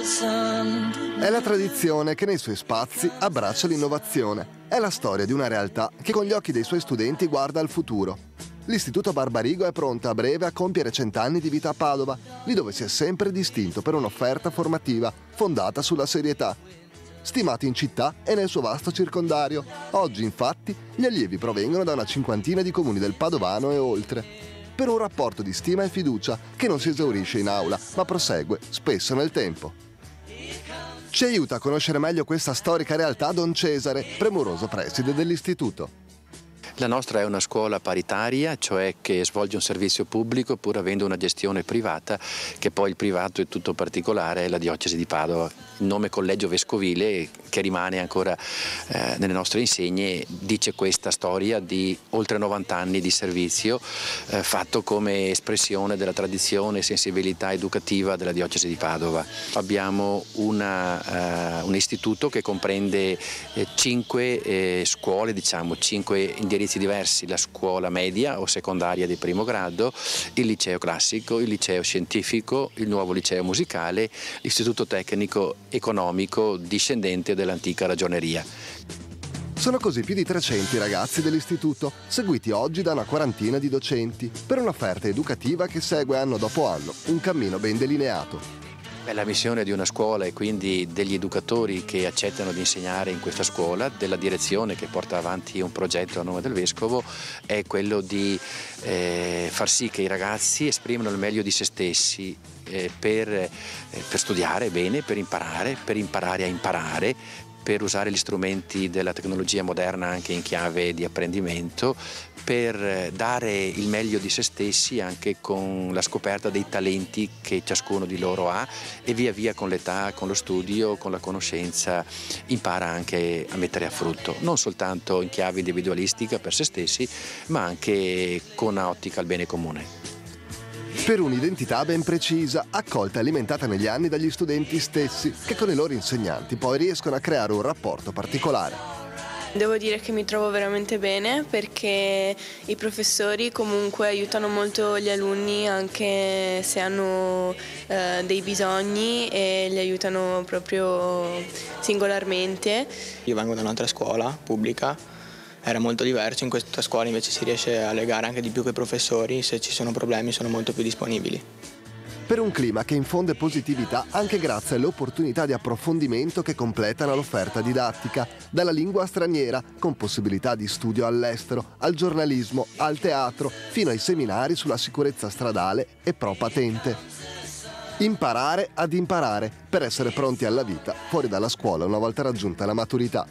È la tradizione che nei suoi spazi abbraccia l'innovazione. È la storia di una realtà che con gli occhi dei suoi studenti guarda al futuro. L'Istituto Barbarigo è pronto a breve a compiere 100 anni di vita a Padova, lì dove si è sempre distinto per un'offerta formativa fondata sulla serietà. Stimato in città e nel suo vasto circondario, oggi infatti gli allievi provengono da una cinquantina di comuni del Padovano e oltre. Per un rapporto di stima e fiducia che non si esaurisce in aula, ma prosegue spesso nel tempo. Ci aiuta a conoscere meglio questa storica realtà Don Cesare, premuroso preside dell'istituto. La nostra è una scuola paritaria, cioè che svolge un servizio pubblico pur avendo una gestione privata, che poi il privato è tutto particolare, è la diocesi di Padova. Il nome collegio vescovile, che rimane ancora nelle nostre insegne, dice questa storia di oltre 90 anni di servizio fatto come espressione della tradizione e sensibilità educativa della diocesi di Padova. Abbiamo un istituto che comprende 5 scuole, 5 indirizzi diversi: la scuola media o secondaria di primo grado, il liceo classico, il liceo scientifico, il nuovo liceo musicale, l'istituto tecnico economico discendente dell'antica ragioneria. Sono così più di 300 i ragazzi dell'istituto, seguiti oggi da una quarantina di docenti, per un'offerta educativa che segue anno dopo anno un cammino ben delineato. La missione di una scuola e quindi degli educatori che accettano di insegnare in questa scuola, della direzione che porta avanti un progetto a nome del Vescovo, è quello di far sì che i ragazzi esprimano il meglio di se stessi per studiare bene, per imparare a imparare, per usare gli strumenti della tecnologia moderna anche in chiave di apprendimento, per dare il meglio di se stessi anche con la scoperta dei talenti che ciascuno di loro ha, e via via con l'età, con lo studio, con la conoscenza impara anche a mettere a frutto, non soltanto in chiave individualistica per se stessi, ma anche con un'ottica al bene comune. Per un'identità ben precisa, accolta e alimentata negli anni dagli studenti stessi, che con i loro insegnanti poi riescono a creare un rapporto particolare. Devo dire che mi trovo veramente bene, perché i professori comunque aiutano molto gli alunni anche se hanno dei bisogni, e li aiutano proprio singolarmente. Io vengo da un'altra scuola pubblica. Era molto diverso, in questa scuola invece si riesce a legare anche di più con i professori, se ci sono problemi sono molto più disponibili. Per un clima che infonde positività anche grazie alle opportunità di approfondimento che completano l'offerta didattica, dalla lingua straniera, con possibilità di studio all'estero, al giornalismo, al teatro, fino ai seminari sulla sicurezza stradale e pro patente. Imparare ad imparare, per essere pronti alla vita fuori dalla scuola una volta raggiunta la maturità.